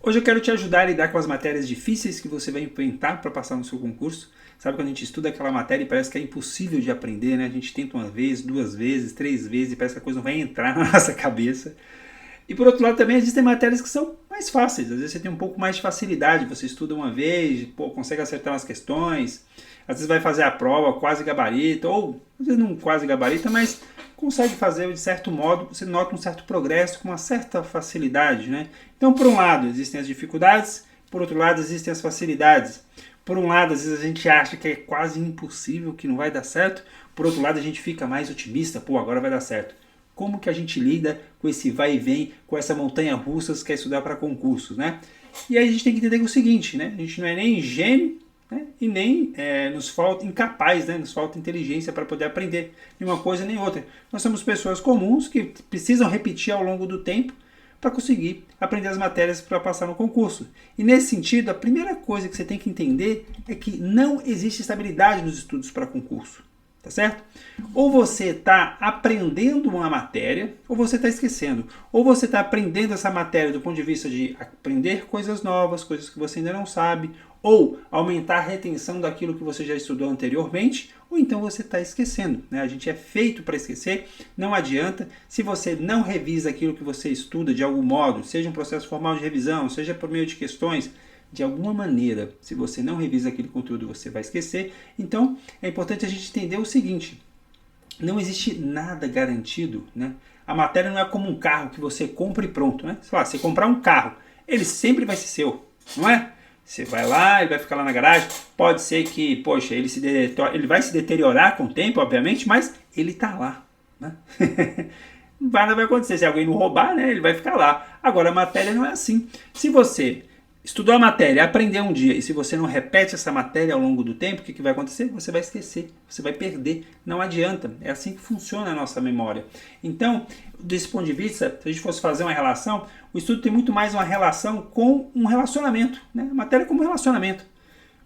Hoje eu quero te ajudar a lidar com as matérias difíceis que você vai enfrentar para passar no seu concurso. Sabe quando a gente estuda aquela matéria e parece que é impossível de aprender, né? A gente tenta uma vez, duas vezes, três vezes e parece que a coisa não vai entrar na nossa cabeça. E por outro lado também existem matérias que são mais fáceis. Às vezes você tem um pouco mais de facilidade, você estuda uma vez, consegue acertar umas questões, às vezes vai fazer a prova, quase gabarita, ou às vezes não quase gabarita, mas consegue fazer de certo modo, você nota um certo progresso com uma certa facilidade, né? Então, por um lado, existem as dificuldades, por outro lado, existem as facilidades. Por um lado, às vezes a gente acha que é quase impossível, que não vai dar certo, por outro lado, a gente fica mais otimista, pô, agora vai dar certo. Como que a gente lida com esse vai e vem, com essa montanha russa que quer estudar para concursos, né? E aí a gente tem que entender o seguinte, né? A gente não é nem gênio, né? E nem nos falta incapaz, né? Nos falta inteligência para poder aprender de uma coisa nem outra. Nós somos pessoas comuns que precisam repetir ao longo do tempo para conseguir aprender as matérias para passar no concurso. E nesse sentido, a primeira coisa que você tem que entender é que não existe estabilidade nos estudos para concurso. Tá certo? Ou você está aprendendo uma matéria, ou você está esquecendo. Ou você está aprendendo essa matéria do ponto de vista de aprender coisas novas, coisas que você ainda não sabe, ou aumentar a retenção daquilo que você já estudou anteriormente, ou então você está esquecendo, né? A gente é feito para esquecer, não adianta. Se você não revisa aquilo que você estuda de algum modo, seja um processo formal de revisão, seja por meio de questões, de alguma maneira, se você não revisa aquele conteúdo, você vai esquecer. Então, é importante a gente entender o seguinte: não existe nada garantido, né? A matéria não é como um carro que você compra e pronto, né? Sei lá, você comprar um carro, ele sempre vai ser seu, não é? Você vai lá, ele vai ficar lá na garagem, pode ser que, poxa, ele vai se deteriorar com o tempo, obviamente, mas ele está lá, né? Nada vai acontecer, se alguém não roubar, né, ele vai ficar lá. Agora, a matéria não é assim. Se você estudou a matéria, aprendeu um dia, e se você não repete essa matéria ao longo do tempo, o que vai acontecer? Você vai esquecer, você vai perder. Não adianta, é assim que funciona a nossa memória. Então, desse ponto de vista, se a gente fosse fazer uma relação, o estudo tem muito mais uma relação com um relacionamento, né? A matéria como um relacionamento.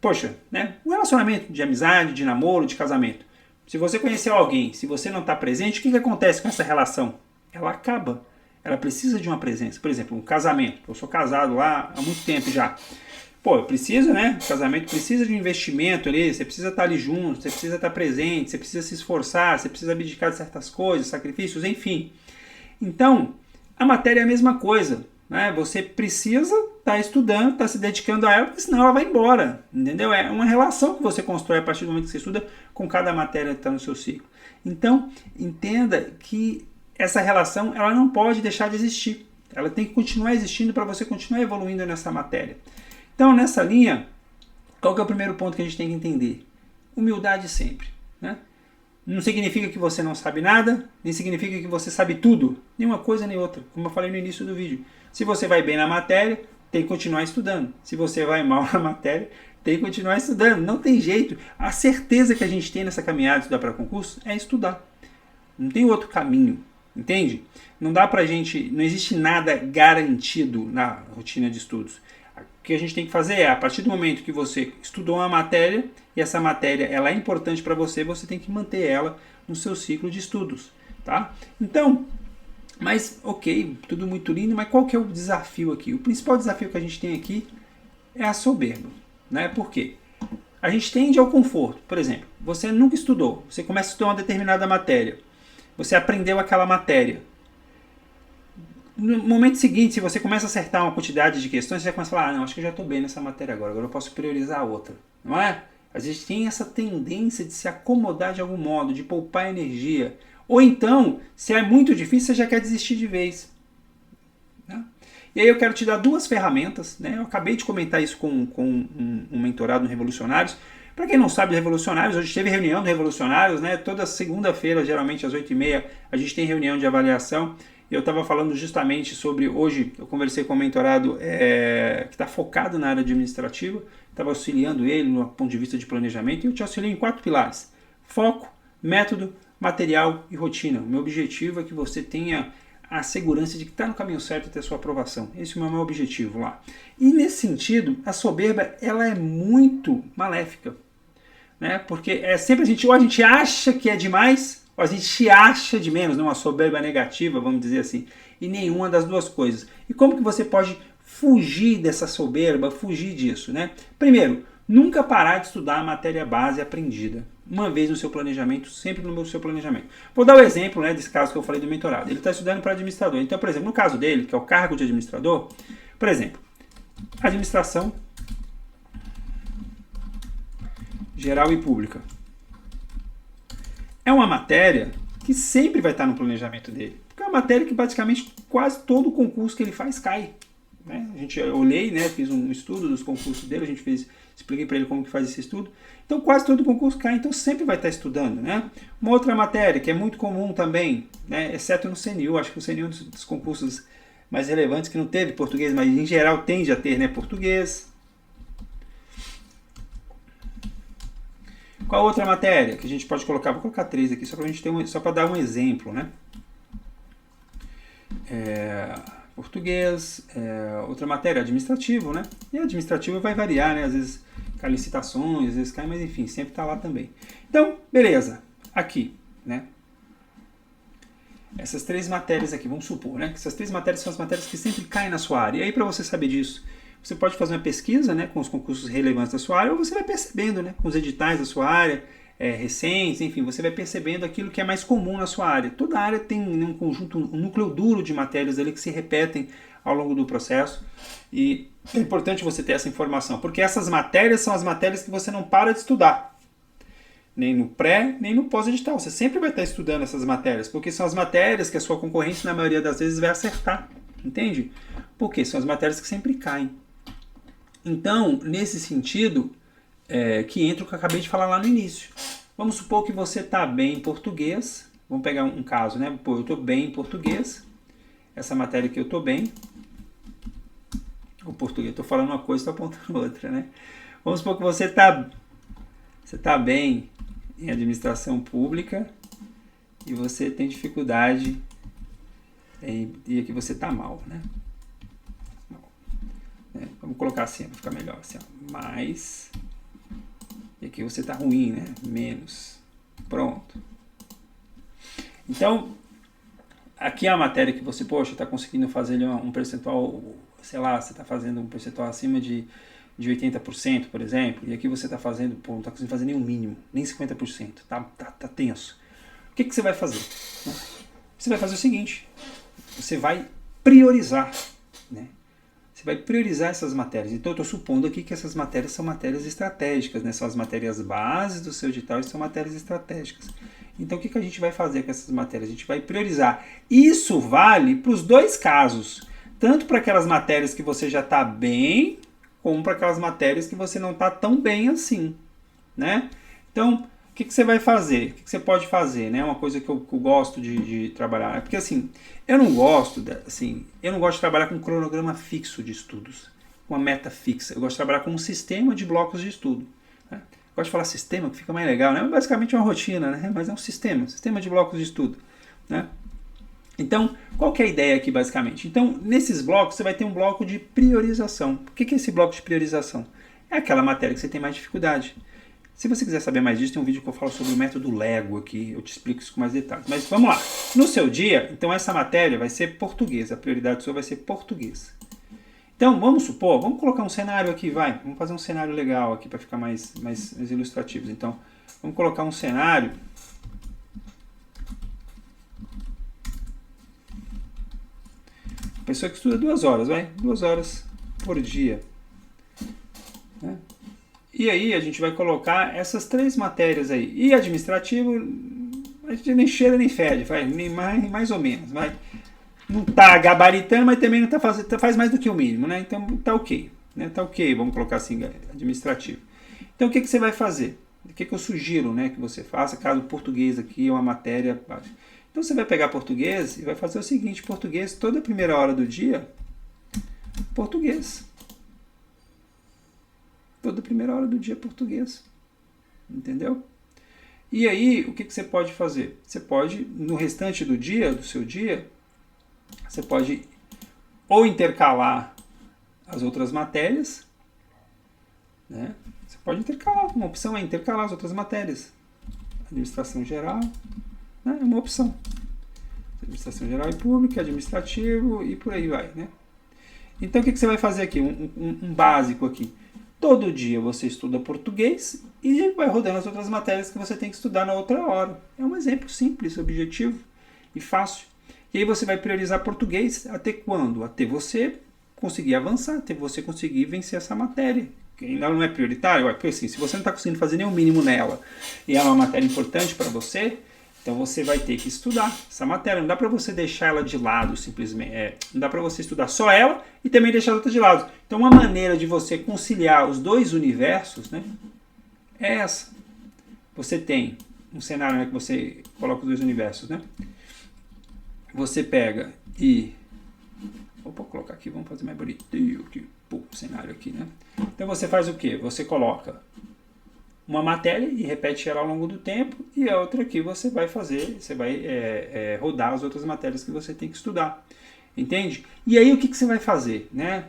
Poxa, né? Um relacionamento de amizade, de namoro, de casamento. Se você conheceu alguém, se você não está presente, o que acontece com essa relação? Ela acaba. Ela precisa de uma presença. Por exemplo, um casamento. Eu sou casado lá há muito tempo já. Pô, eu preciso, né? O casamento precisa de um investimento ali. Você precisa estar ali junto, você precisa estar presente, você precisa se esforçar, você precisa abdicar de certas coisas, sacrifícios, enfim. Então, a matéria é a mesma coisa, né? Você precisa estar estudando, estar se dedicando a ela, porque senão ela vai embora, entendeu? É uma relação que você constrói a partir do momento que você estuda com cada matéria que está no seu ciclo. Então, entenda que essa relação ela não pode deixar de existir. Ela tem que continuar existindo para você continuar evoluindo nessa matéria. Então, nessa linha, qual que é o primeiro ponto que a gente tem que entender? Humildade sempre, né? Não significa que você não sabe nada, nem significa que você sabe tudo. Nenhuma coisa nem outra, como eu falei no início do vídeo. Se você vai bem na matéria, tem que continuar estudando. Se você vai mal na matéria, tem que continuar estudando. Não tem jeito. A certeza que a gente tem nessa caminhada de estudar para concurso é estudar. Não tem outro caminho. Entende? Não dá pra gente, não existe nada garantido na rotina de estudos. O que a gente tem que fazer é, a partir do momento que você estudou uma matéria, e essa matéria ela é importante para você, você tem que manter ela no seu ciclo de estudos, tá? Então, mas ok, tudo muito lindo, mas qual que é o desafio aqui? O principal desafio que a gente tem aqui é a soberba, né? Por quê? A gente tende ao conforto. Por exemplo, você nunca estudou, você começa a estudar uma determinada matéria, você aprendeu aquela matéria. No momento seguinte, se você começa a acertar uma quantidade de questões, você começa a falar, não, acho que eu já estou bem nessa matéria agora eu posso priorizar a outra. Não é? A gente tem essa tendência de se acomodar de algum modo, de poupar energia. Ou então, se é muito difícil, você já quer desistir de vez. Né? E aí eu quero te dar duas ferramentas. Né? Eu acabei de comentar isso com um mentorado no Revolucionários. Para quem não sabe, Revolucionários, hoje teve reunião do Revolucionários, né? Toda segunda-feira, geralmente às 8h30, a gente tem reunião de avaliação. Eu estava falando justamente sobre, hoje eu conversei com um mentorado que está focado na área administrativa, estava auxiliando ele no ponto de vista de planejamento, e eu te auxilio em 4 pilares: foco, método, material e rotina. O meu objetivo é que você tenha a segurança de que está no caminho certo até a sua aprovação. Esse é o meu objetivo lá. E nesse sentido, a soberba ela é muito maléfica. Né? Porque é sempre ou a gente acha que é demais, ou a gente acha de menos, não? Uma soberba negativa, vamos dizer assim. E nenhuma das duas coisas. E como que você pode fugir dessa soberba, fugir disso, né? Primeiro, nunca parar de estudar a matéria base aprendida. Uma vez no seu planejamento, sempre no seu planejamento. Vou dar o exemplo, né, desse caso que eu falei do mentorado. Ele está estudando para administrador. Então, por exemplo, no caso dele, que é o cargo de administrador, por exemplo, administração geral e pública. É uma matéria que sempre vai estar no planejamento dele. Porque é uma matéria que praticamente quase todo concurso que ele faz cai. Né? Eu olhei, né, fiz um estudo dos concursos dele, expliquei para ele como que faz esse estudo. Então quase todo concurso cai, então sempre vai estar estudando. Né? Uma outra matéria que é muito comum também, né, exceto no CNU, acho que o CNU é um dos concursos mais relevantes que não teve português, mas em geral tende a ter, né, português. Qual outra matéria que a gente pode colocar? Vou colocar 3 aqui, só para dar um exemplo, né? Português, outra matéria, administrativo, né? E administrativo vai variar, né? Às vezes cai licitações, às vezes cai, mas enfim, sempre está lá também. Então, beleza. Aqui, né? Essas 3 matérias aqui, vamos supor, né? Que essas 3 matérias são as matérias que sempre caem na sua área. E aí, para você saber disso, você pode fazer uma pesquisa, né, com os concursos relevantes da sua área, ou você vai percebendo, né, com os editais da sua área, recentes, enfim, você vai percebendo aquilo que é mais comum na sua área. Toda área tem um conjunto, um núcleo duro de matérias ali que se repetem ao longo do processo. E é importante você ter essa informação, porque essas matérias são as matérias que você não para de estudar. Nem no pré, nem no pós-edital. Você sempre vai estar estudando essas matérias, porque são as matérias que a sua concorrente, na maioria das vezes, vai acertar. Entende? Porque são as matérias que sempre caem. Então, nesse sentido, que entra o que eu acabei de falar lá no início. Vamos supor que você está bem em português. Vamos pegar um caso, né? Pô, eu estou bem em português. Essa matéria que eu estou bem. O português, estou falando uma coisa e estou apontando outra, né? Vamos supor que você está bem em administração pública e você tem dificuldade e aqui você está mal, né? Vamos colocar assim para ficar melhor, assim, ó. Mais, e aqui você está ruim, né? Menos. Pronto. Então, aqui é a matéria que você, poxa, está conseguindo fazer um percentual, sei lá, você está fazendo um percentual acima de 80%, por exemplo, e aqui você está fazendo, pô, não está conseguindo fazer nem o mínimo, nem 50%, tá tenso. O que você vai fazer? Você vai fazer o seguinte, você vai priorizar, né? Você vai priorizar essas matérias. Então, eu estou supondo aqui que essas matérias são matérias estratégicas, né? São as matérias bases do seu edital e são matérias estratégicas. Então, o que a gente vai fazer com essas matérias? A gente vai priorizar. Isso vale para os 2 casos. Tanto para aquelas matérias que você já está bem, como para aquelas matérias que você não está tão bem assim, né? Então, o que você vai fazer? O que você pode fazer, né? Uma coisa que eu gosto de trabalhar. É porque, assim, eu não gosto de trabalhar com um cronograma fixo de estudos, uma meta fixa. Eu gosto de trabalhar com um sistema de blocos de estudo. Né? Eu gosto de falar sistema, que fica mais legal, né? Basicamente é uma rotina, né? Mas é um sistema de blocos de estudo, né? Então, qual que é a ideia aqui, basicamente? Então, nesses blocos, você vai ter um bloco de priorização. O que é esse bloco de priorização? É aquela matéria que você tem mais dificuldade. Se você quiser saber mais disso, tem um vídeo que eu falo sobre o método Lego aqui, eu te explico isso com mais detalhes. Mas vamos lá. No seu dia, então essa matéria vai ser português, a prioridade sua vai ser português. Então, vamos supor, vamos colocar um cenário aqui, vai. Vamos fazer um cenário legal aqui para ficar mais ilustrativo. Então, vamos colocar um cenário. Pessoa que estuda 2 horas, vai. 2 horas por dia. Né? E aí a gente vai colocar essas 3 matérias aí. E administrativo, a gente nem cheira nem fede, vai, nem mais ou menos. Vai. Não está gabaritando, mas também não faz mais do que o mínimo, né? Então tá ok. Né? Tá ok, vamos colocar assim, administrativo. Então o que você vai fazer? O que eu sugiro, né, que você faça, caso o português aqui é uma matéria. Então você vai pegar português e vai fazer o seguinte, português, toda a primeira hora do dia, português. Toda primeira hora do dia português. Entendeu? E aí, o que você pode fazer? Você pode, no restante do dia, do seu dia, você pode ou intercalar as outras matérias, né? Você pode intercalar, uma opção é intercalar as outras matérias. Administração geral, né? É uma opção. Administração geral e pública, administrativo e por aí vai, né? Então o que você vai fazer aqui? Um básico aqui. Todo dia você estuda português e vai rodando as outras matérias que você tem que estudar na outra hora. É um exemplo simples, objetivo e fácil. E aí você vai priorizar português até quando? Até você conseguir avançar, até você conseguir vencer essa matéria. Que ainda não é prioritário, porque assim, se você não está conseguindo fazer nem o mínimo nela e ela é uma matéria importante para você, então você vai ter que estudar essa matéria. Não dá para você deixar ela de lado simplesmente. Não dá para você estudar só ela e também deixar a outra de lado. Então uma maneira de você conciliar os dois universos, né, é essa. Você tem um cenário, né, que você coloca os dois universos, né? Você pega e... Vou colocar aqui, vamos fazer mais bonito aqui, o cenário aqui, né? Então você faz o quê? Você coloca uma matéria e repete ela ao longo do tempo, e a outra aqui você vai fazer, você vai rodar as outras matérias que você tem que estudar, entende? E aí o que você vai fazer, né?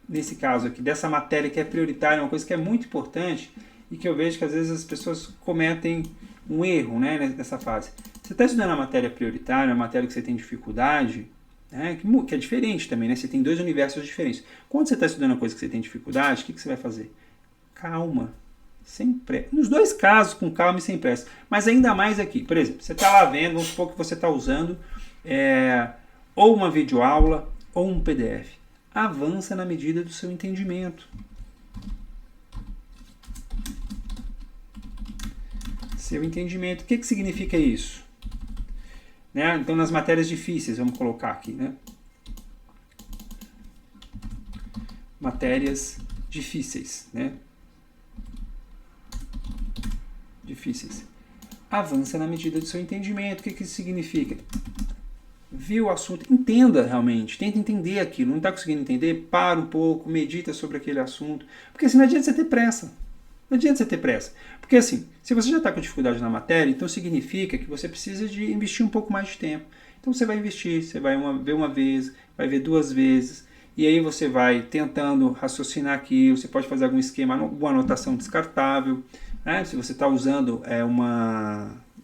Nesse caso aqui, dessa matéria que é prioritária, uma coisa que é muito importante e que eu vejo que às vezes as pessoas cometem um erro, né, nessa fase. Você está estudando a matéria prioritária, a matéria que você tem dificuldade, né, que é diferente também, né? Você tem dois universos diferentes. Quando você está estudando uma coisa que você tem dificuldade, o que você vai fazer? Calma. Sem pressa. Nos dois casos, com calma e sem pressa. Mas ainda mais aqui. Por exemplo, você está lá vendo, vamos supor que você está usando ou uma videoaula ou um PDF. Avança na medida do seu entendimento. Seu entendimento. O que significa isso? Né? Então, nas matérias difíceis, vamos colocar aqui, né? Matérias difíceis, né? Difíceis. Avança na medida do seu entendimento. O que isso significa? Viu o assunto, entenda realmente, tenta entender aquilo. Não está conseguindo entender? Para um pouco, medita sobre aquele assunto. Porque assim, não adianta você ter pressa. Não adianta você ter pressa. Porque assim, se você já está com dificuldade na matéria, então significa que você precisa de investir um pouco mais de tempo. Então você vai investir, você vai ver uma vez, vai ver duas vezes, e aí você vai tentando raciocinar aquilo, você pode fazer algum esquema, alguma anotação descartável, né? Se você está usando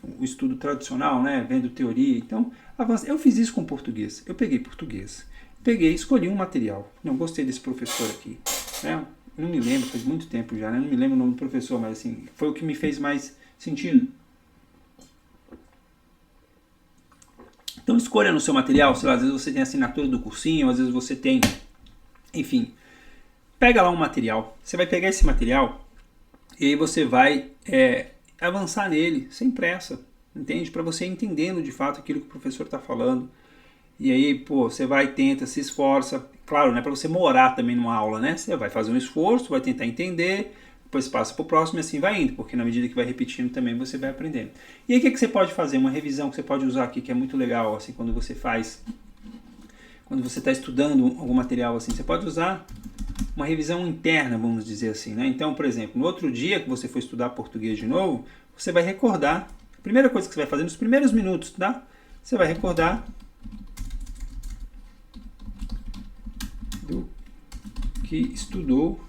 um estudo tradicional, né? Vendo teoria, então avança. Eu fiz isso com português, eu peguei português, escolhi um material, não gostei desse professor aqui, né? Não me lembro, faz muito tempo já, né? Não me lembro o nome do professor, mas assim, foi o que me fez mais sentido. Então escolha no seu material, sei lá, às vezes você tem a assinatura do cursinho, às vezes você tem, enfim, pega lá um material, você vai pegar esse material e aí você vai avançar nele, sem pressa, entende? Para você ir entendendo de fato aquilo que o professor está falando. E aí, pô, você vai, tenta, se esforça. Claro, não é para você morar também numa aula, né? Você vai fazer um esforço, vai tentar entender, depois passa para o próximo e assim vai indo, porque na medida que vai repetindo também você vai aprendendo. E aí o que você pode fazer? Uma revisão que você pode usar aqui, que é muito legal, assim, quando você está estudando algum material assim, você pode usar uma revisão interna, vamos dizer assim, né? Então, por exemplo, no outro dia que você for estudar português de novo, você vai recordar, a primeira coisa que você vai fazer nos primeiros minutos, tá? Você vai recordar do que estudou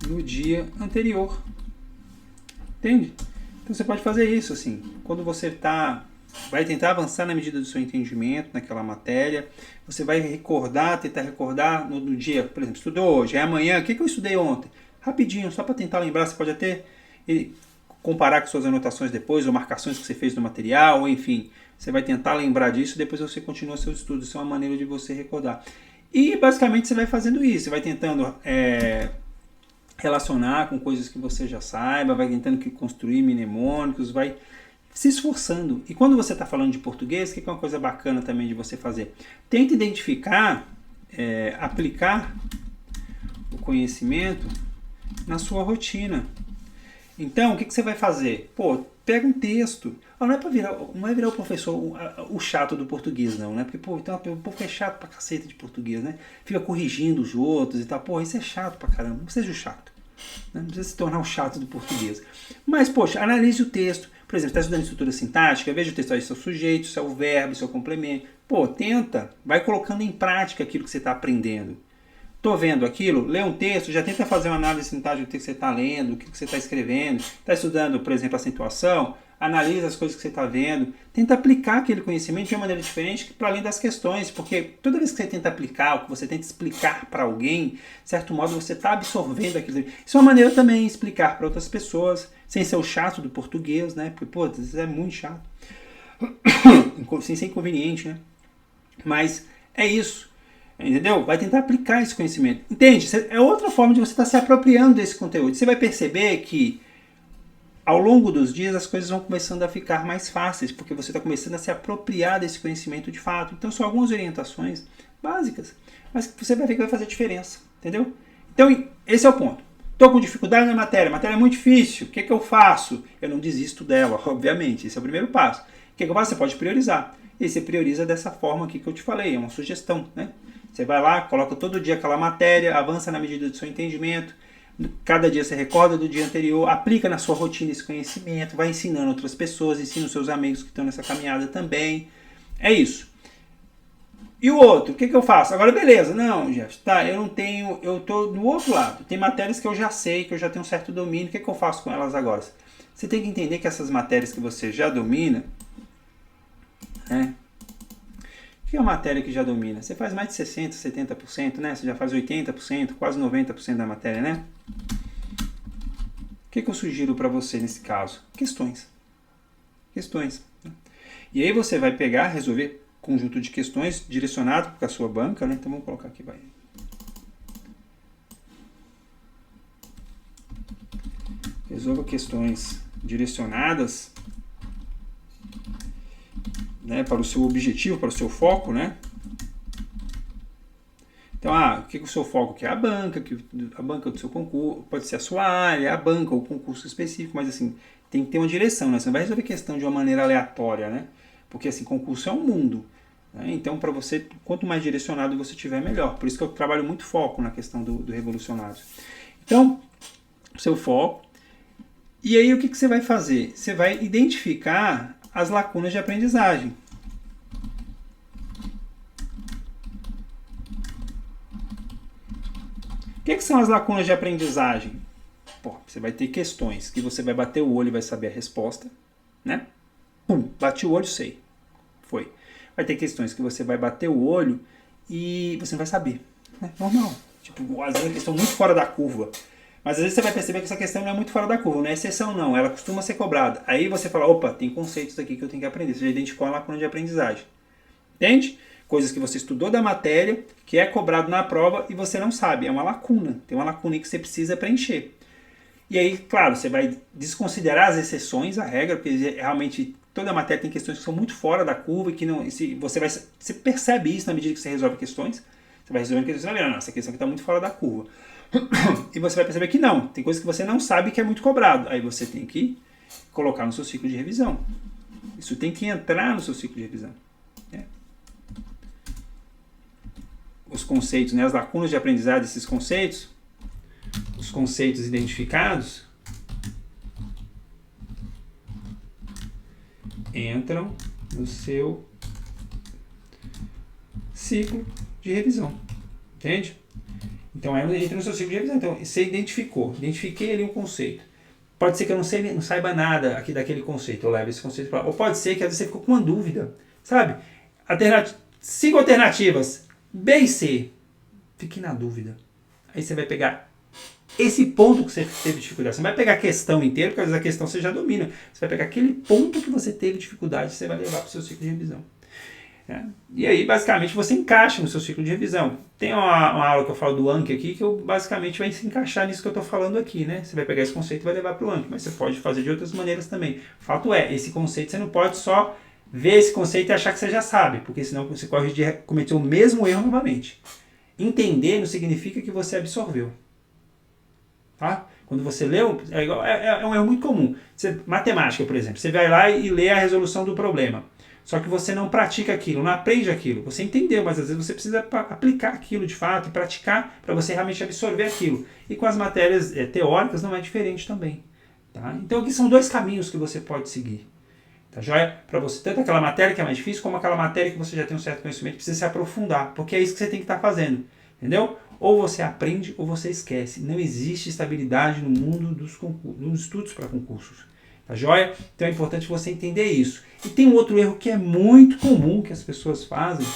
no dia anterior. Entende? Então você pode fazer isso assim. Quando você vai tentar avançar na medida do seu entendimento naquela matéria, você vai tentar recordar no dia, por exemplo, estudou hoje, é amanhã, o que eu estudei ontem? Rapidinho, só para tentar lembrar, você pode até comparar com suas anotações depois, ou marcações que você fez no material, ou enfim, você vai tentar lembrar disso e depois você continua seu estudo. Isso é uma maneira de você recordar. E basicamente você vai fazendo isso, você vai tentando relacionar com coisas que você já saiba, vai tentando construir mnemônicos, vai se esforçando. E quando você está falando de português, o que é uma coisa bacana também de você fazer? Tenta identificar, aplicar o conhecimento na sua rotina. Então, o que você vai fazer? Pô, pega um texto. Não é virar o professor o chato do português, não, né? Porque, pô, então, o povo é chato pra caceta de português, né? Fica corrigindo os outros e tal. Pô, isso é chato pra caramba. Não seja o chato. Né? Não precisa se tornar o chato do português. Mas, poxa, analise o texto. Por exemplo, está estudando estrutura sintática, veja o texto, aí, seu sujeito, seu verbo, seu complemento. Pô, tenta, vai colocando em prática aquilo que você está aprendendo. Tô vendo aquilo, lê um texto, já tenta fazer uma análise sintática do que você está lendo, o que você está escrevendo. Está estudando, por exemplo, acentuação, analisa as coisas que você está vendo. Tenta aplicar aquele conhecimento de uma maneira diferente para além das questões, porque toda vez que você tenta aplicar, ou que você tenta explicar para alguém, de certo modo você está absorvendo aquilo. Isso é uma maneira também de explicar para outras pessoas, sem ser o chato do português, né? Porque, pô, isso é muito chato. Sem ser inconveniente, né? Mas é isso. Entendeu? Vai tentar aplicar esse conhecimento. Entende? É outra forma de você estar se apropriando desse conteúdo. Você vai perceber que ao longo dos dias as coisas vão começando a ficar mais fáceis, porque você está começando a se apropriar desse conhecimento de fato. Então são algumas orientações básicas, mas que você vai ver que vai fazer diferença. Entendeu? Então esse é o ponto. Estou com dificuldade na matéria, a matéria é muito difícil, o que eu faço? Eu não desisto dela, obviamente, esse é o primeiro passo. O que eu faço? Você pode priorizar. E você prioriza dessa forma aqui que eu te falei, é uma sugestão, né? Você vai lá, coloca todo dia aquela matéria, avança na medida do seu entendimento, cada dia você recorda do dia anterior, aplica na sua rotina esse conhecimento, vai ensinando outras pessoas, ensina os seus amigos que estão nessa caminhada também. É isso. E o outro, o que eu faço? Agora beleza, não, Jeff, tá, eu tô do outro lado, tem matérias que eu já sei, que eu já tenho um certo domínio, o que eu faço com elas agora? Você tem que entender que essas matérias que você já domina, né? O que é uma matéria que já domina? Você faz mais de 60%, 70%, né? Você já faz 80%, quase 90% da matéria, né? O que eu sugiro para você nesse caso? Questões. Questões. E aí você vai pegar, resolver conjunto de questões direcionado para a sua banca, né? Então vamos colocar aqui, vai. Resolva questões direcionadas, né, para o seu objetivo, para o seu foco, né? Então, o que é o seu foco? Que é a banca do seu concurso, pode ser a sua área, a banca ou concurso específico, mas assim, tem que ter uma direção, né? Você não vai resolver questão de uma maneira aleatória, né? Porque assim, concurso é um mundo, né? Então, para você, quanto mais direcionado você tiver, melhor. Por isso que eu trabalho muito foco na questão do revolucionário. Então, seu foco. E aí, o que você vai fazer? Você vai identificar as lacunas de aprendizagem. O que são as lacunas de aprendizagem? Pô, você vai ter questões que você vai bater o olho e vai saber a resposta, né? Pum, bati o olho, sei. Foi. Vai ter questões que você vai bater o olho e você não vai saber. Né? Normal. Tipo, às vezes a questão muito fora da curva. Mas às vezes você vai perceber que essa questão não é muito fora da curva, não é exceção não, ela costuma ser cobrada. Aí você fala, opa, tem conceitos aqui que eu tenho que aprender. Você já identificou a lacuna de aprendizagem. Entende? Coisas que você estudou da matéria, que é cobrado na prova e você não sabe. É uma lacuna. Tem uma lacuna que você precisa preencher. E aí, claro, você vai desconsiderar as exceções à regra, porque realmente toda matéria tem questões que são muito fora da curva e que não, você percebe isso na medida que você resolve questões. Você vai resolvendo questões e vai ver, não, essa questão aqui está muito fora da curva. E você vai perceber que não, tem coisas que você não sabe que é muito cobrado. Aí você tem que colocar no seu ciclo de revisão. Isso tem que entrar no seu ciclo de revisão. Né? Os conceitos, né, as lacunas de aprendizagem desses conceitos, os conceitos identificados, entram no seu ciclo de revisão. Entende? Então, entra no seu ciclo de revisão. Então, você identifiquei ali um conceito. Pode ser que eu não saiba nada aqui daquele conceito, eu levo esse conceito para lá. Ou pode ser que às vezes você ficou com uma dúvida, sabe? 5 alternativas, B e C. Fique na dúvida. Aí você vai pegar esse ponto que você teve dificuldade. Você não vai pegar a questão inteira, porque às vezes a questão você já domina. Você vai pegar aquele ponto que você teve dificuldade e você vai levar para o seu ciclo de revisão. E aí, basicamente, você encaixa no seu ciclo de revisão. Tem uma aula que eu falo do Anki aqui, que eu basicamente vai se encaixar nisso que eu estou falando aqui, né? Você vai pegar esse conceito e vai levar para o Anki, mas você pode fazer de outras maneiras também. O fato é, esse conceito, você não pode só ver esse conceito e achar que você já sabe, porque senão você corre de cometer o mesmo erro novamente. Entender não significa que você absorveu. Tá? Quando você leu, é um erro muito comum. Matemática, por exemplo, você vai lá e lê a resolução do problema. Só que você não pratica aquilo, não aprende aquilo. Você entendeu, mas às vezes você precisa aplicar aquilo de fato e praticar para você realmente absorver aquilo. E com as matérias teóricas não é diferente também. Tá? Então aqui são 2 caminhos que você pode seguir. Tá joia? Para você, tanto aquela matéria que é mais difícil, como aquela matéria que você já tem um certo conhecimento, precisa se aprofundar. Porque é isso que você tem que estar fazendo. Entendeu? Ou você aprende ou você esquece. Não existe estabilidade no mundo dos estudos para concursos. Tá joia? Então é importante você entender isso. E tem um outro erro que é muito comum que as pessoas fazem.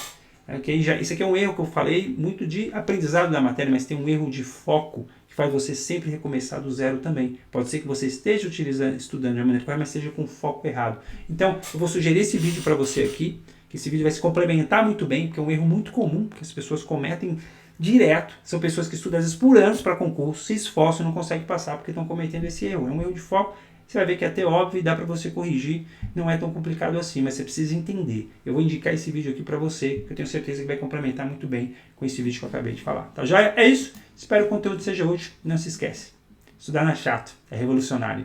Isso aqui é um erro que eu falei muito de aprendizado da matéria, mas tem um erro de foco que faz você sempre recomeçar do zero também. Pode ser que você esteja estudando de uma maneira correta, mas esteja com foco errado. Então, eu vou sugerir esse vídeo para você aqui, que esse vídeo vai se complementar muito bem, porque é um erro muito comum que as pessoas cometem direto. São pessoas que estudam às vezes por anos para concurso, se esforçam e não conseguem passar porque estão cometendo esse erro. É um erro de foco. Você vai ver que é até óbvio e dá para você corrigir, não é tão complicado assim, mas você precisa entender. Eu vou indicar esse vídeo aqui para você, que eu tenho certeza que vai complementar muito bem com esse vídeo que eu acabei de falar. Tá joia? É isso, espero que o conteúdo seja útil, não se esquece. Estudar não é chato, é revolucionário.